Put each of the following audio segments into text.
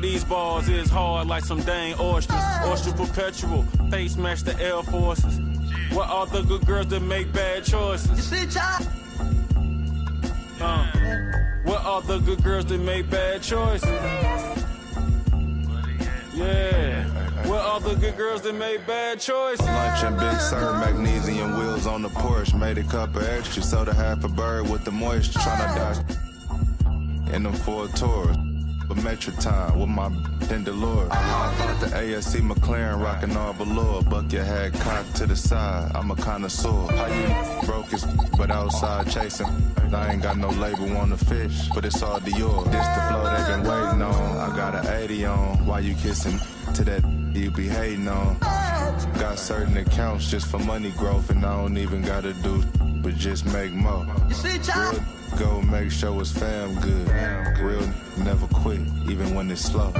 these balls is hard like some dang oysters. Oyster perpetual, face match the Air Forces. What all the good girls that make bad choices? What all the good girls that make bad choices? Yeah. What all the good girls that make bad choices? Lunch and Big Sur, magnesium wheels on the Porsche. Made a cup of extra, sold a half a bird with the moisture. Tryna dodge in them Ford Taurus. But Metro time with my Dendelore. I hop out the ASC McLaren, rockin' all velour. Buck your head cocked to the side, I'm a connoisseur. How you broke his, but outside chasing. I ain't got no label on the fish, but it's all Dior. This the flow they been waiting on. I got an 80 on. Why you kissing to that you be hating on? Got certain accounts just for money growth, and I don't even gotta do but just make more. Real go make sure it's fam good. Real never quit, even when it's slow.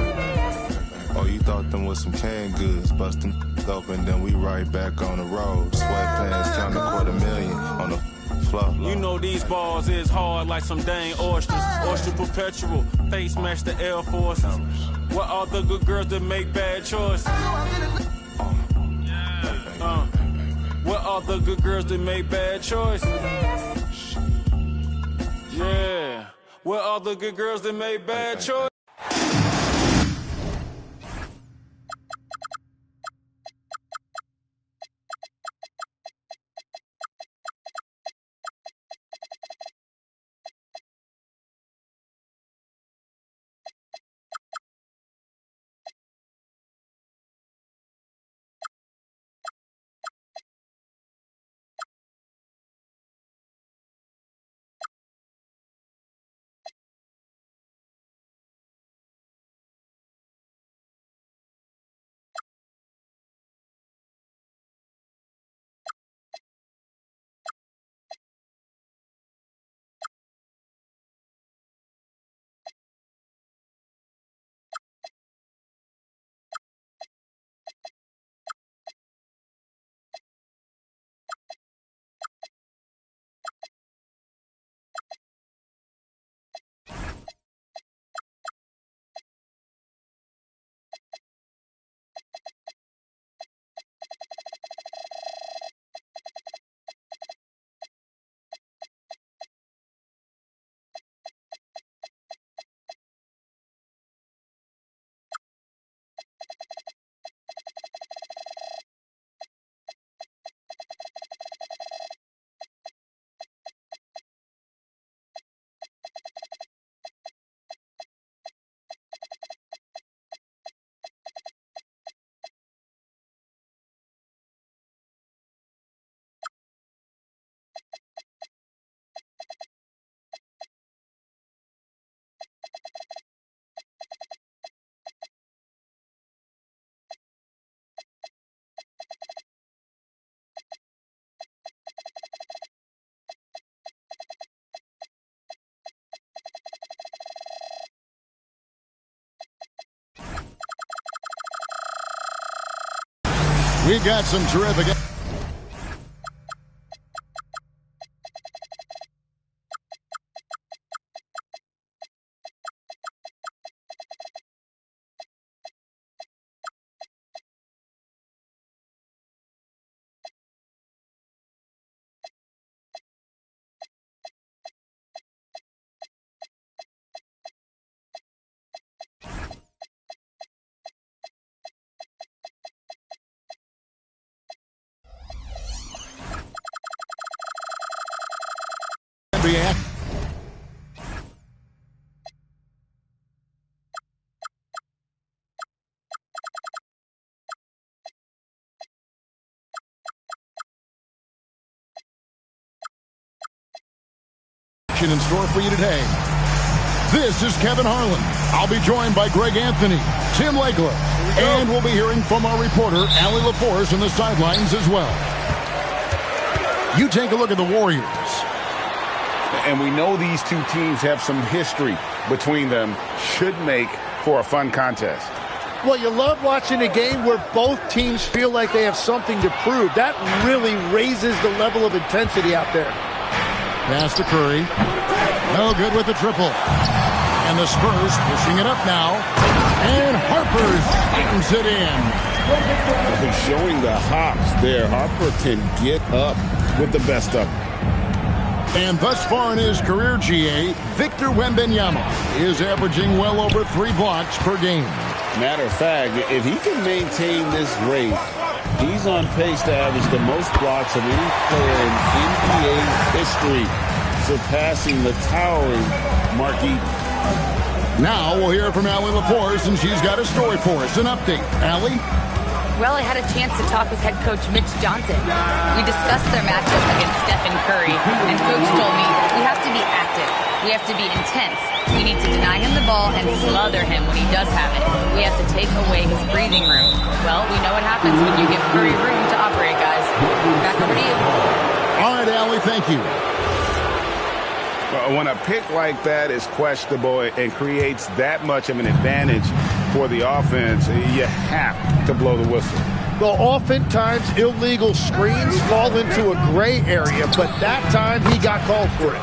Oh, you thought them was some canned goods, bustin' open, then we right back on the road. Sweatpants, count $250,000 on the floor. You know these balls is hard like some dang oysters. Oyster perpetual, face match the Air Forces. What all the good girls that make bad choices? What all the good girls that make bad choices? Yeah. What all the good girls that make bad choices? We got some terrific. NBA. In store for you today. This is Kevin Harlan. I'll be joined by Greg Anthony, Tim Legler, and we'll be hearing from our reporter, Allie LaForce, on the sidelines as well. You take a look at the Warriors. And we know these two teams have some history between them. Should make for a fun contest. Well, you love watching a game where both teams feel like they have something to prove. That really raises the level of intensity out there. Pass to Curry. No good with the triple. And the Spurs pushing it up now. And Harper slams it in. He's showing the hops there. Harper can get up with the best of them. And thus far in his career, GA, Victor Wembanyama is averaging well over 3 blocks per game. Matter of fact, if he can maintain this rate, he's on pace to average the most blocks of any player in NBA history, surpassing the towering Mark Eaton. Now we'll hear from Allie LaForce, and she's got a story for us. An update. Allie? Well, I had a chance to talk with head coach Mitch Johnson. We discussed their matchup against Stephen Curry, and coach told me we have to be active. We have to be intense. We need to deny him the ball and smother him when he does have it. We have to take away his breathing room. Well, we know what happens when you give Curry room to operate, guys. Back over to you. All right, Allie, thank you. When a pick like that is questionable and creates that much of an advantage for the offense, you have to blow the whistle. Well, oftentimes illegal screens fall into a gray area, but that time he got called for it.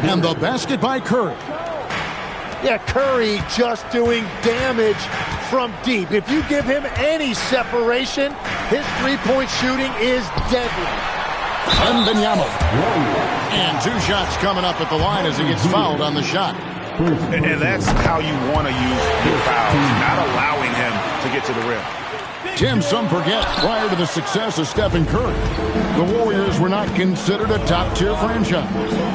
And the basket by Curry. Yeah, Curry just doing damage from deep. If you give him any separation, his three-point shooting is deadly. Wembanyama. And 2 shots coming up at the line as he gets fouled on the shot. And that's how you want to use your fouls, not allowing him to get to the rim. Tim, some forget, prior to the success of Stephen Curry, the Warriors were not considered a top-tier franchise.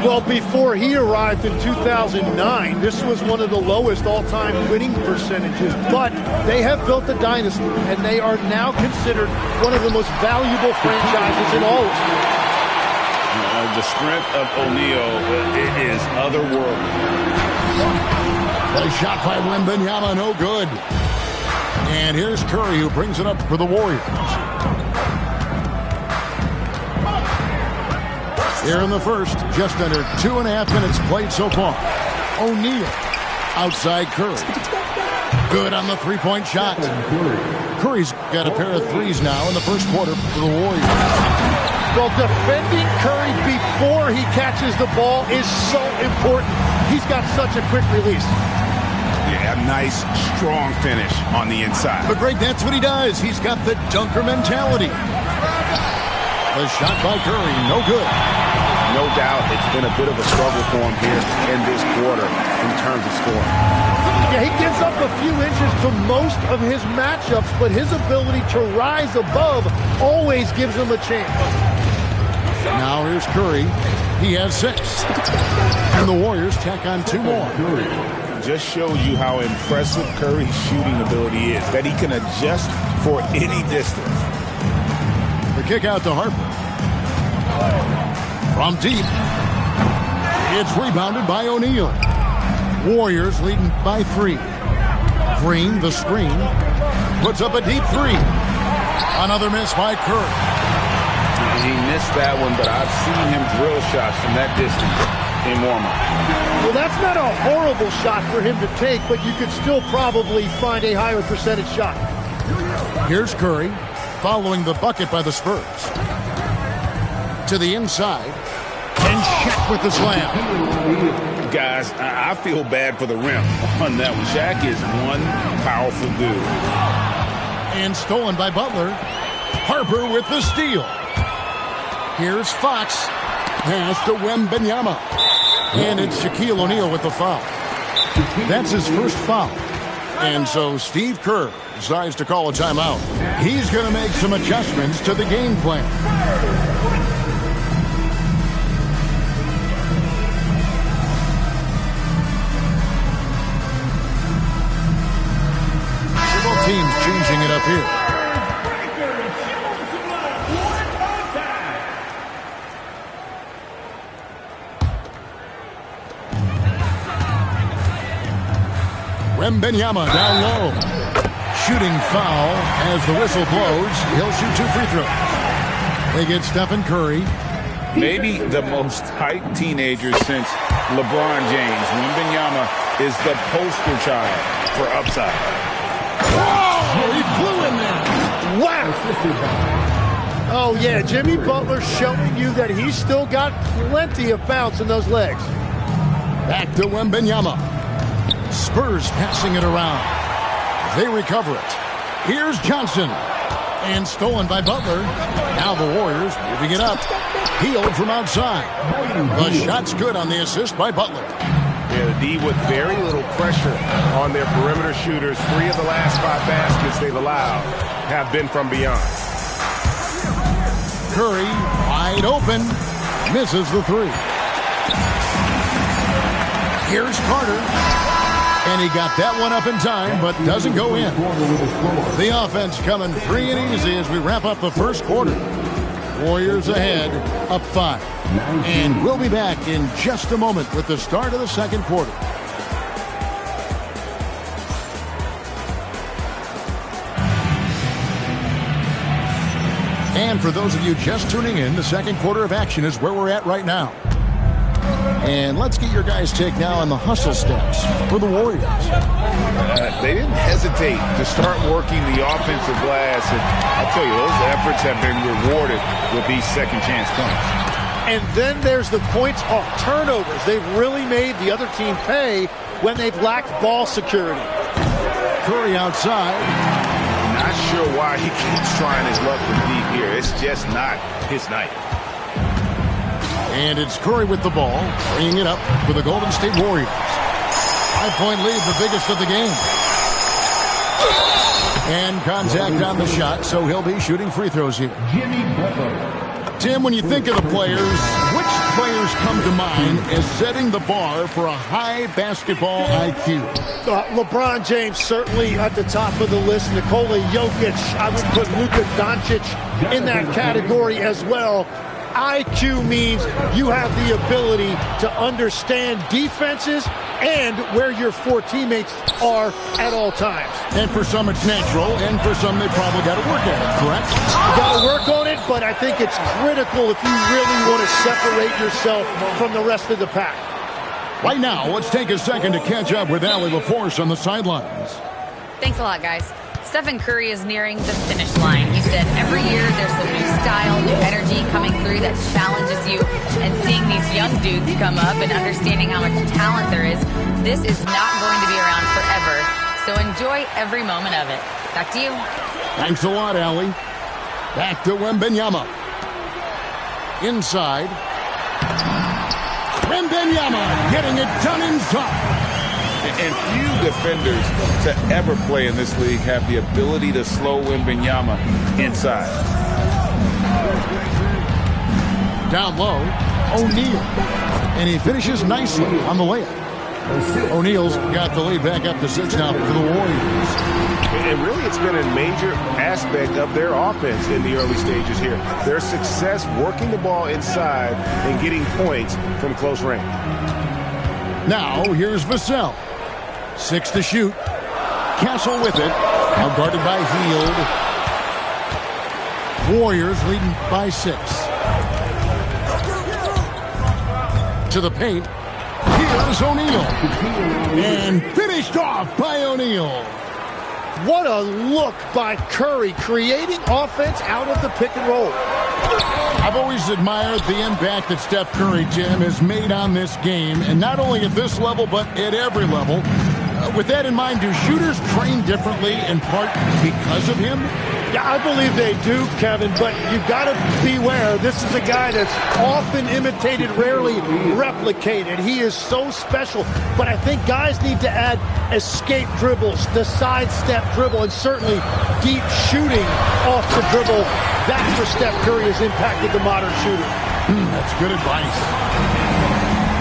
Well, before he arrived in 2009, this was one of the lowest all-time winning percentages. But they have built a dynasty, and they are now considered one of the most valuable franchises in all of sports. The strength of O'Neal is otherworldly. The shot by Wembanyama, no good. And here's Curry, who brings it up for the Warriors. Here in the first, just under 2.5 minutes played so far. O'Neal outside Curry. Good on the three-point shot. Curry's got a pair of threes now in the first quarter for the Warriors. Well, defending Curry before he catches the ball is so important. He's got such a quick release. Yeah, nice, strong finish on the inside. But Greg, that's what he does. He's got the dunker mentality. The shot by Curry, no good. No doubt it's been a bit of a struggle for him here in this quarter in terms of scoring. Yeah, he gives up a few inches to most of his matchups, but his ability to rise above always gives him a chance. Now here's Curry. He has 6. And the Warriors tack on 2 more. Just shows you how impressive Curry's shooting ability is, that he can adjust for any distance. The kick out to Harper. From deep. It's rebounded by O'Neal. Warriors leading by 3. Green, the screen, puts up a deep 3. Another miss by Curry. He missed that one, but I've seen him drill shots from that distance in warm-up. Well, that's not a horrible shot for him to take, but you could still probably find a higher percentage shot. Here's Curry, following the bucket by the Spurs. To the inside, and Shaq with the slam. Guys, I feel bad for the rim on that one. Shaq is one powerful dude. And stolen by Butler. Harper with the steal. Here's Fox. Pass to Wembanyama. And it's Shaquille O'Neal with the foul. That's his first foul. And so Steve Kerr decides to call a timeout. He's going to make some adjustments to the game plan. Several teams changing it up here. Wembanyama down low. Shooting foul as the whistle blows. He'll shoot 2 free throws. They get Stephen Curry. Maybe the most hyped teenager since LeBron James. Wembanyama is the poster child for upside. Oh, he flew in there. Wow. Oh, yeah, Jimmy Butler showing you that he's still got plenty of bounce in those legs. Back to Wembanyama. Spurs passing it around. They recover it. Here's Johnson. And stolen by Butler. Now the Warriors moving it up. Healed from outside. The shot's good on the assist by Butler. Yeah, the D with very little pressure on their perimeter shooters. 3 of the last 5 baskets they've allowed have been from beyond. Curry wide open. Misses the 3. Here's Carter. And he got that one up in time, but doesn't go in. The offense coming free and easy as we wrap up the first quarter. Warriors ahead, up 5. And we'll be back in just a moment with the start of the second quarter. And for those of you just tuning in, the second quarter of action is where we're at right now. And let's get your guys' take now on the hustle stats for the Warriors. They didn't hesitate to start working the offensive glass. And I'll tell you, those efforts have been rewarded with these second chance points. And then there's the points off turnovers. They've really made the other team pay when they've lacked ball security. Curry outside. Not sure why he keeps trying his luck from deep here. It's just not his night. And it's Curry with the ball, bringing it up for the Golden State Warriors. 5-point lead, the biggest of the game. And contact on the shot, so he'll be shooting free throws here. Tim, when you think of the players, which players come to mind as setting the bar for a high basketball IQ? LeBron James certainly at the top of the list. Nikola Jokic, I would put Luka Doncic in that category as well. IQ means you have the ability to understand defenses and where your 4 teammates are at all times. And for some it's natural, and for some they probably got to work at it, correct? You got to work on it, but I think it's critical if you really want to separate yourself from the rest of the pack. Right now, let's take a second to catch up with Allie LaForce on the sidelines. Thanks a lot, guys. Stephen Curry is nearing the finish line. He said every year there's some new style, new energy coming through that challenges you. And seeing these young dudes come up and understanding how much talent there is, this is not going to be around forever. So enjoy every moment of it. Back to you. Thanks a lot, Allie. Back to Wembanyama. Inside. Wembanyama getting it done inside. And few defenders to ever play in this league have the ability to slow Wembanyama inside. Down low, O'Neal. And he finishes nicely on the layup. O'Neal's got the lead back up to 6 now for the Warriors. And really, it's been a major aspect of their offense in the early stages here. Their success working the ball inside and getting points from close range. Now, here's Vassell. 6 to shoot. Castle with it. Now guarded by Hield. Warriors leading by 6. To the paint. Here's O'Neal. And finished off by O'Neal. What a look by Curry, creating offense out of the pick and roll. I've always admired the impact that Steph Curry, Tim, has made on this game, and not only at this level, but at every level. With that in mind, do shooters train differently in part because of him? Yeah, I believe they do, Kevin, but you've got to beware. This is a guy that's often imitated, rarely replicated. He is so special, but I think guys need to add escape dribbles, the sidestep dribble, and certainly deep shooting off the dribble. That's where Steph Curry has impacted the modern shooter. That's good advice.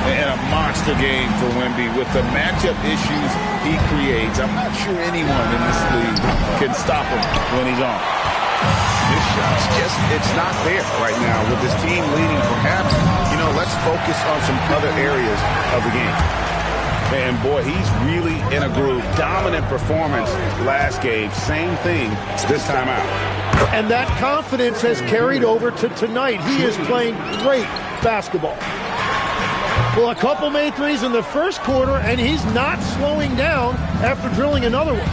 And a monster game for Wemby with the matchup issues he creates. I'm not sure anyone in this league can stop him when he's on. This shot's just, it's not there right now with this team leading. Perhaps, let's focus on some other areas of the game. And boy, he's really in a groove. Dominant performance last game. Same thing this time out. And that confidence has carried over to tonight. He is playing great basketball. Well, a couple made threes in the first quarter, and he's not slowing down after drilling another one.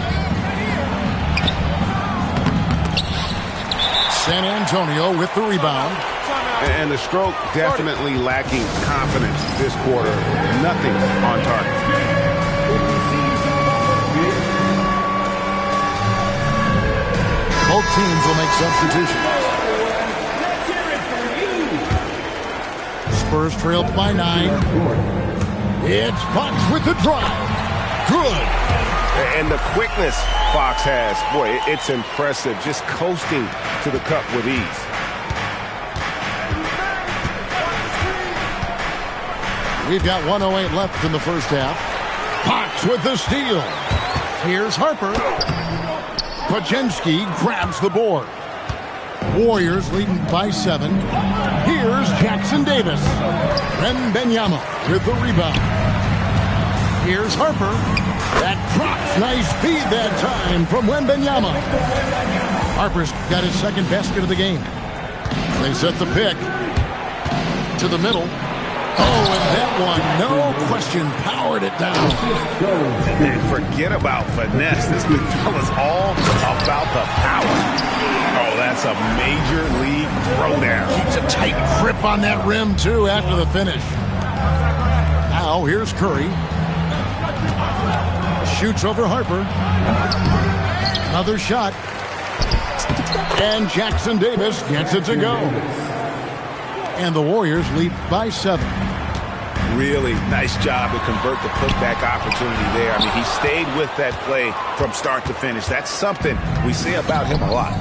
San Antonio with the rebound. And the stroke definitely lacking confidence this quarter. Nothing on target. make substitutions. Spurs trailed by 9. It's Fox with the drive. Good. And the quickness Fox has, boy, it's impressive. Just coasting to the cup with ease. We've got 1:08 left in the first half. Fox with the steal. Here's Harper. Pajemski grabs the board. Warriors leading by 7. Here's Jackson Davis. Wembanyama with the rebound. Here's Harper. That drops. Nice feed that time from Wembanyama. Harper's got his second basket of the game. They set the pick to the middle. Oh, and that one, no question, powered it down. And forget about finesse. This is all about the power. Oh, that's a major league throwdown. Keeps a tight grip on that rim, too, after the finish. Now, here's Curry. Shoots over Harper. Another shot. And Jackson Davis gets it to go. And the Warriors lead by 7. Really nice job to convert the putback opportunity there. I mean, he stayed with that play from start to finish. That's something we say about him a lot.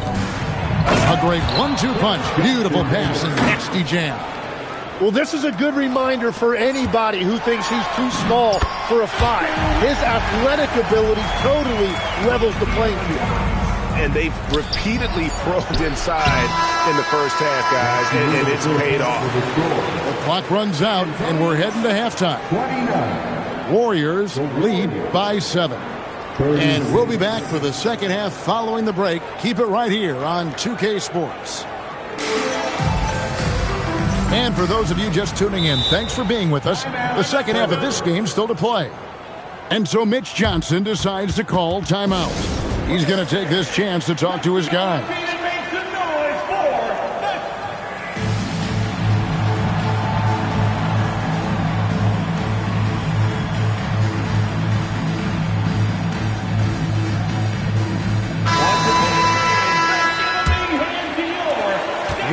A great 1-2 punch. Beautiful pass and nasty jam. Well, this is a good reminder for anybody who thinks he's too small for a 5. His athletic ability totally levels the playing field. And they've repeatedly probed inside in the first half, guys, and it's paid off. The clock runs out, and we're heading to halftime. Warriors lead by 7. And we'll be back for the second half following the break. Keep it right here on 2K Sports. And for those of you just tuning in, thanks for being with us. The second half of this game still to play. And so Mitch Johnson decides to call timeout. He's going to take this chance to talk to his guys.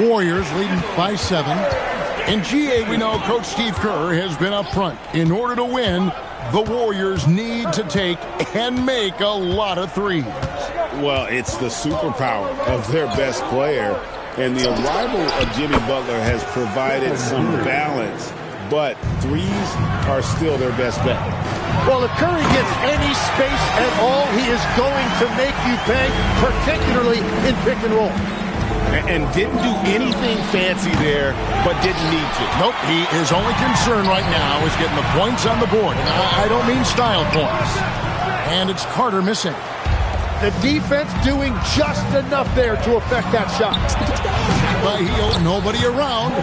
Warriors leading by 7. In GA, we know Coach Steve Kerr has been up front. In order to win, the Warriors need to take and make a lot of threes. Well, it's the superpower of their best player, and the arrival of Jimmy Butler has provided some balance, but threes are still their best bet. Well, if Curry gets any space at all, he is going to make you pay, particularly in pick and roll. And didn't do anything fancy there, but didn't need to. Nope, his only concern right now is getting the points on the board. And I don't mean style points. And it's Carter missing. The defense doing just enough there to affect that shot. By Hield, nobody around.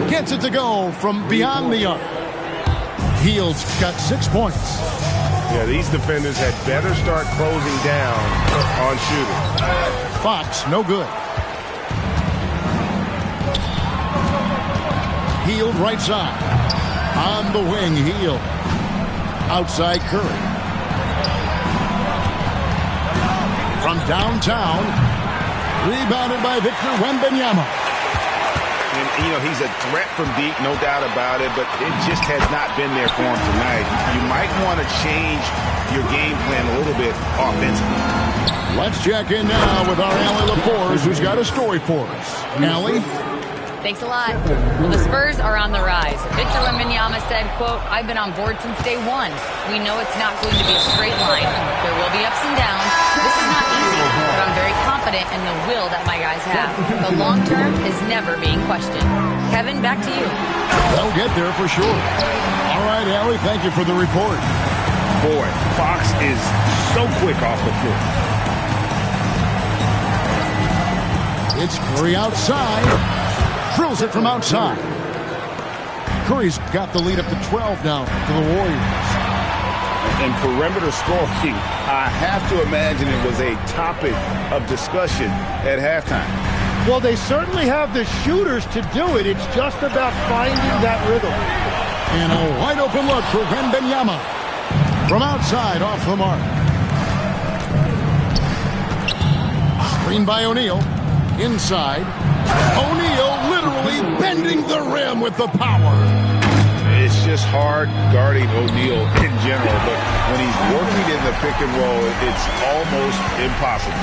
Gets it to go from beyond the arc. Hield's got 6 points. Yeah, these defenders had better start closing down on shooting. Fox, no good. Hield right side. On the wing, Hield. Outside Curry. From downtown. Rebounded by Victor Wembanyama. And, you know, he's a threat from deep, no doubt about it, but it just has not been there for him tonight. You might want to change your game plan a little bit offensively. Let's check in now with our Allie LaForce, who's got a story for us. Allie? Thanks a lot. Well, the Spurs are on the rise. Victor Wembanyama said, quote, "I've been on board since day one. We know it's not going to be a straight line. There will be ups and downs. This is not easy, but I'm very confident in the will that my guys have. The long term is never being questioned." Kevin, back to you. They'll get there for sure. All right, Allie, thank you for the report. Boy, Fox is so quick off the floor. It's Curry outside. Drills it from outside. Curry's got the lead up to 12 now for the Warriors. And perimeter scoring, I have to imagine it was a topic of discussion at halftime. Well, they certainly have the shooters to do it. It's just about finding that rhythm. And a wide open look for Wembanyama. From outside, off the mark. Screen by O'Neal. Inside. O'Neal literally bending the rim with the power. It's just hard guarding O'Neal in general, but when he's working in the pick and roll, it's almost impossible.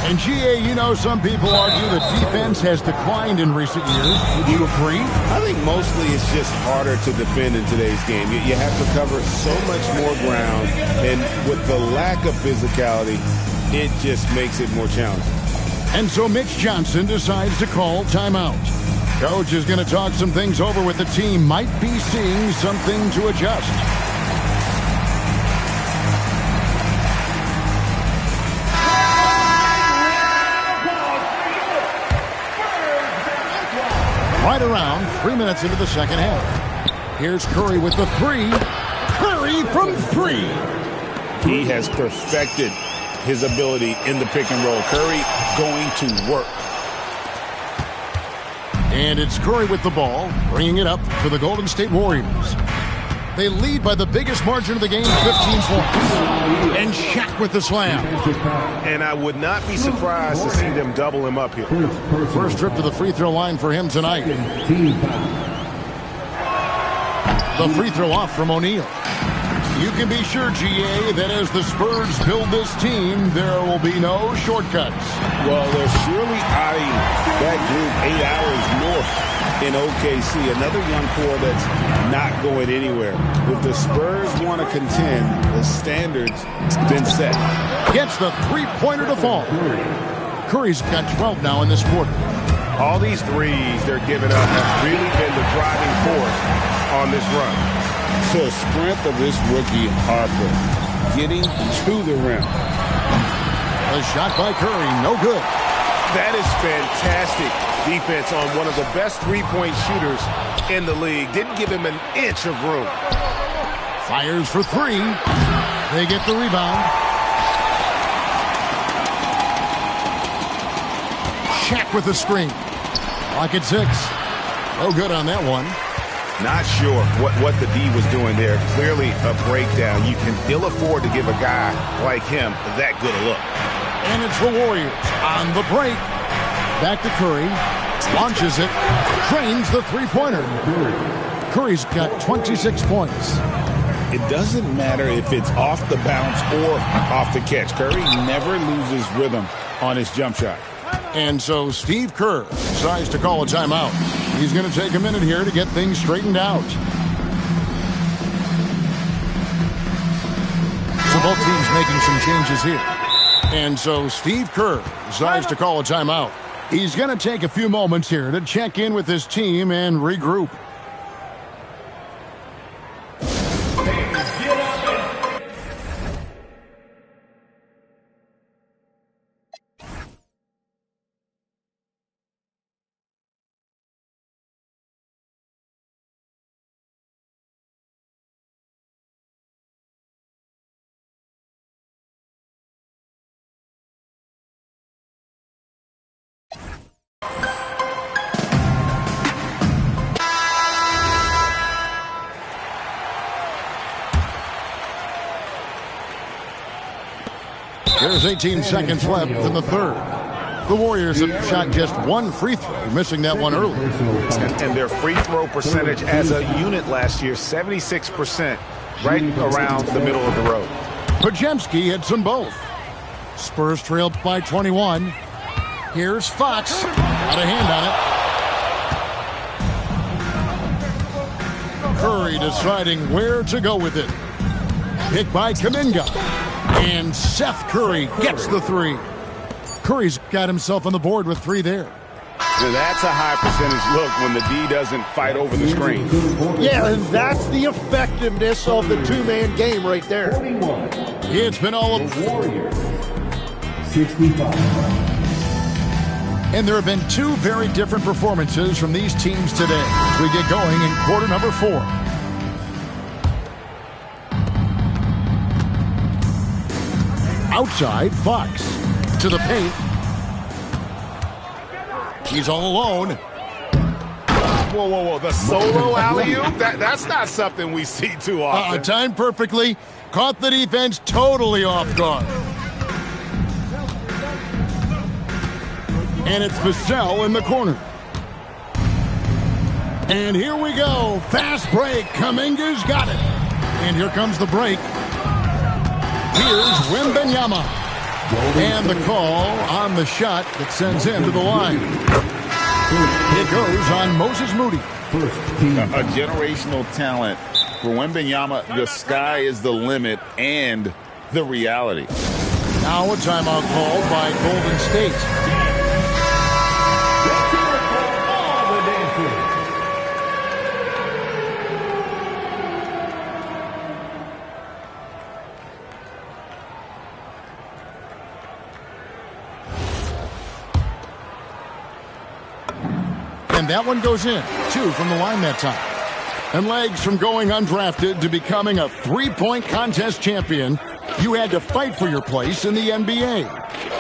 And GA, you know, some people argue that defense has declined in recent years. Would you agree? I think mostly it's just harder to defend in today's game. You have to cover so much more ground, and with the lack of physicality, it just makes it more challenging. And so Mitch Johnson decides to call timeout. Coach is going to talk some things over with the team. Might be seeing something to adjust. Right around 3 minutes into the second half. Here's Curry with the three. Curry from three. He has perfected his ability in the pick and roll. Curry going to work. And it's Curry with the ball, bringing it up to the Golden State Warriors. They lead by the biggest margin of the game, 15 points. And Shaq with the slam. And I would not be surprised to see them double him up here. First trip to the free throw line for him tonight. The free throw off from O'Neal. You can be sure, GA, that as the Spurs build this team, there will be no shortcuts. Well, they're surely eyeing that group 8 hours north in OKC. Another young core that's not going anywhere. If the Spurs want to contend, the standard's been set. Gets the three-pointer to fall. Curry's got 12 now in this quarter. All these threes they're giving up have really been the driving force on this run. The strength of this rookie, Harper, getting to the rim. A shot by Curry, no good. That is fantastic defense on one of the best three-point shooters in the league. Didn't give him an inch of room. Fires for three. They get the rebound. Shaq with the screen. Clock at 6. No good on that one. Not sure what the D was doing there. Clearly a breakdown. You can ill afford to give a guy like him that good a look. And it's the Warriors on the break. Back to Curry. Launches it. Drains the three-pointer. Curry's got 26 points. It doesn't matter if it's off the bounce or off the catch. Curry never loses rhythm on his jump shot. And so Steve Kerr decides to call a timeout. He's going to take a minute here to get things straightened out. So both teams making some changes here. And so Steve Kerr decides to call a timeout. He's going to take a few moments here to check in with his team and regroup. There's 18 seconds left in the third. The Warriors have shot just one free throw, missing that one early. And their free throw percentage as a unit last year, 76%, right around the middle of the road. Podziemski hits them both. Spurs trailed by 21. Here's Fox. Got a hand on it. Curry deciding where to go with it. Picked by Kuminga. And Seth Curry gets the three. Curry's got himself on the board with three there. So that's a high percentage look when the D doesn't fight over the screen. Yeah, and that's the effectiveness of the two-man game right there. It's been all of Warriors 65. And there have been two very different performances from these teams today as we get going in quarter number 4. Outside, Fox to the paint. He's all alone. Whoa, whoa, whoa. The solo alley-oop? That's not something we see too often. Timed perfectly. Caught the defense totally off guard. And it's Vassell in the corner. And here we go. Fast break. Kuminga's got it. And here comes the break. Here's Wembanyama. And the call on the shot that sends him to the line. It goes on Moses Moody. A generational talent. For Wembanyama, the sky is the limit and the reality. Now a timeout called by Golden State. And that one goes in. 2 from the line that time. And legs from going undrafted to becoming a three-point contest champion, you had to fight for your place in the NBA.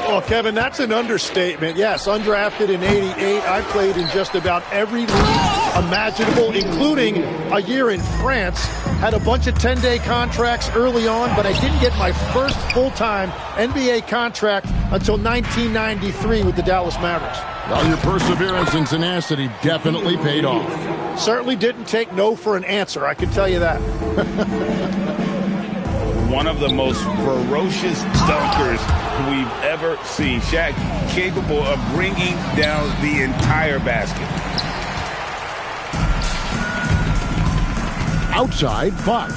Well, Kevin, that's an understatement. Yes, undrafted in '88. I played in just about every league imaginable, including a year in France. Had a bunch of 10-day contracts early on, but I didn't get my first full-time NBA contract until 1993 with the Dallas Mavericks. Well, your perseverance and tenacity definitely paid off. Certainly didn't take no for an answer, I can tell you that. One of the most ferocious dunkers we've ever seen. Shaq capable of bringing down the entire basket. Outside, Fox.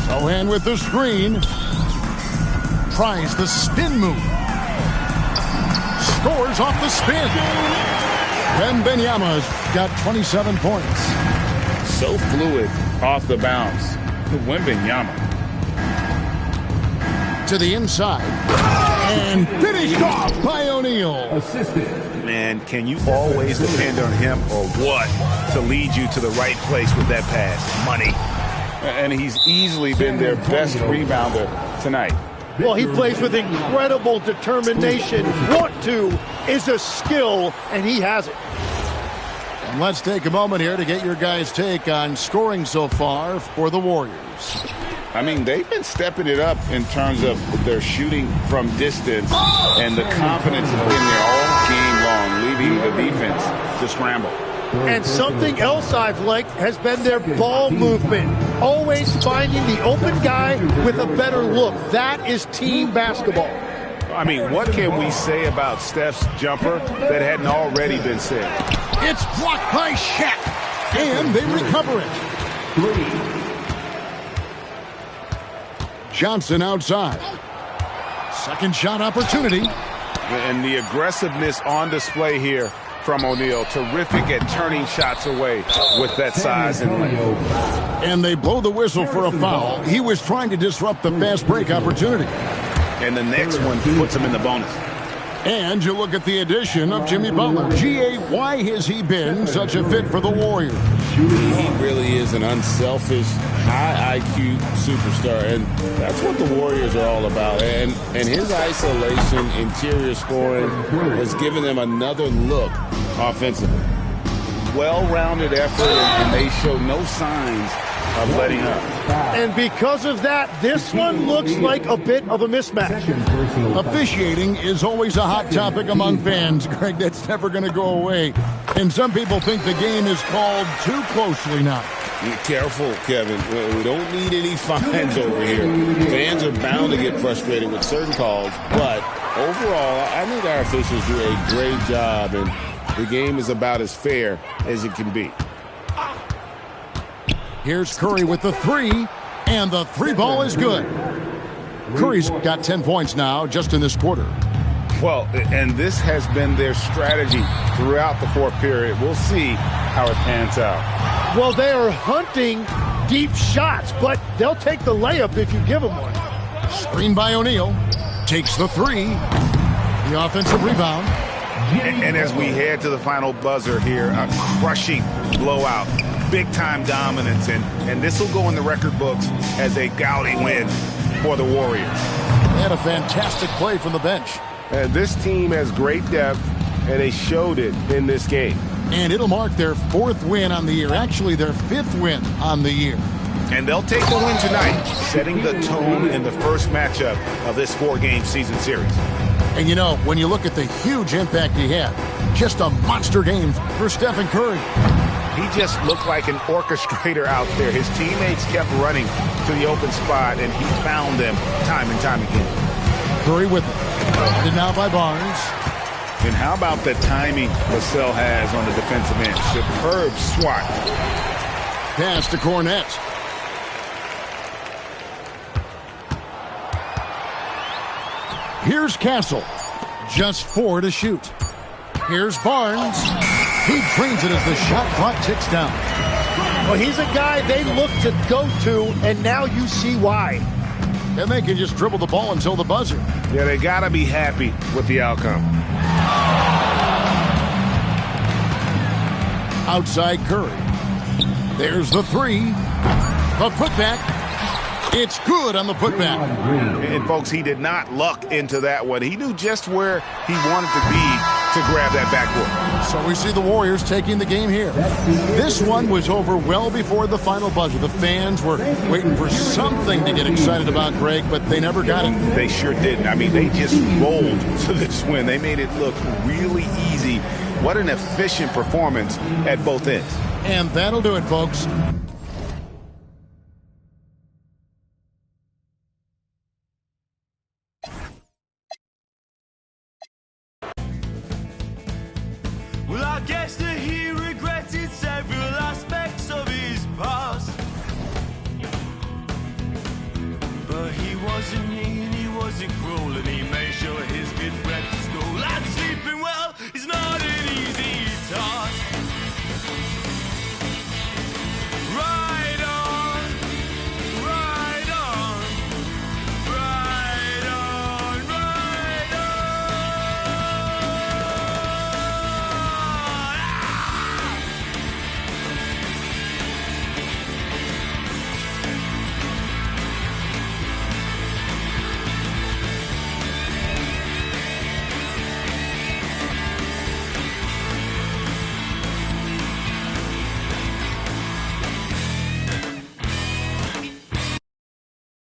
Sohan with the screen. Tries the spin move. Scores off the spin. Wembanyama's got 27 points. So fluid off the bounce. Wembanyama. To the inside. And finished off by O'Neal. Assisted. Man, can you always depend on him or what to lead you to the right place with that pass? Money. And he's easily been their best rebounder tonight. Well, he plays with incredible determination. Want to is a skill, and he has it. And let's take a moment here to get your guys' take on scoring so far for the Warriors. I mean, they've been stepping it up in terms of their shooting from distance, and the confidence has been there all game long, leaving the defense to scramble. And something else I've liked has been their ball movement. Always finding the open guy with a better look. That is team basketball. I mean, what can we say about Steph's jumper that hadn't already been said? It's blocked by Shaq, and they recover it. 3. Johnson outside. Second shot opportunity. And the aggressiveness on display here from O'Neal. Terrific at turning shots away with that size and length. And they blow the whistle for a foul. He was trying to disrupt the fast break opportunity. And the next one puts him in the bonus. And you look at the addition of Jimmy Butler. G.A., why has he been such a fit for the Warriors? He really is an unselfish, high IQ superstar, and that's what the Warriors are all about. And his isolation, interior scoring has given them another look offensively. Well-rounded effort, and they show no signs of letting up. And because of that, this one looks like a bit of a mismatch. Officiating is always a hot topic among fans, Greg. That's never going to go away. And some people think the game is called too closely now. Be careful, Kevin. We don't need any fines over here. Fans are bound to get frustrated with certain calls, but overall, I think our officials do a great job, and the game is about as fair as it can be. Here's Curry with the 3, and the 3 ball is good. Curry's got 10 points now just in this quarter. Well, and this has been their strategy throughout the fourth period. We'll see how it pans out. Well, they are hunting deep shots, but they'll take the layup if you give them one. Screen by O'Neal. Takes the 3. The offensive rebound. And as we head to the final buzzer here, a crushing blowout. Big-time dominance, and this will go in the record books as a gaudy win for the Warriors. They had a fantastic play from the bench. This team has great depth, and they showed it in this game. And it'll mark their 4th win on the year, actually their 5th win on the year. And they'll take the win tonight, setting the tone in the first matchup of this 4-game season series. And you know, when you look at the huge impact he had, just a monster game for Stephen Curry. He just looked like an orchestrator out there. His teammates kept running to the open spot, and he found them time and time again. Curry with it. And now by Barnes. And how about the timing Vassell has on the defensive end? Superb swat. Pass to Cornette. Here's Castle. Just 4 to shoot. Here's Barnes. He drains it as the shot clock ticks down. Well, he's a guy they look to go to, and now you see why. And they can just dribble the ball until the buzzer. Yeah, they got to be happy with the outcome. Outside Curry. There's the 3. The putback. It's good on the putback. And, folks, he did not luck into that one. He knew just where he wanted to be to grab that backboard. So we see the Warriors taking the game here. This one was over well before the final buzzer. The fans were waiting for something to get excited about, Greg, but they never got it. They sure didn't. I mean, they just rolled to this win. They made it look really easy. What an efficient performance at both ends. And that'll do it, folks. Well, I guess that he regretted several aspects of his past. But he wasn't mean, he wasn't cruel, and he made sure his kids went to school and sleeping well.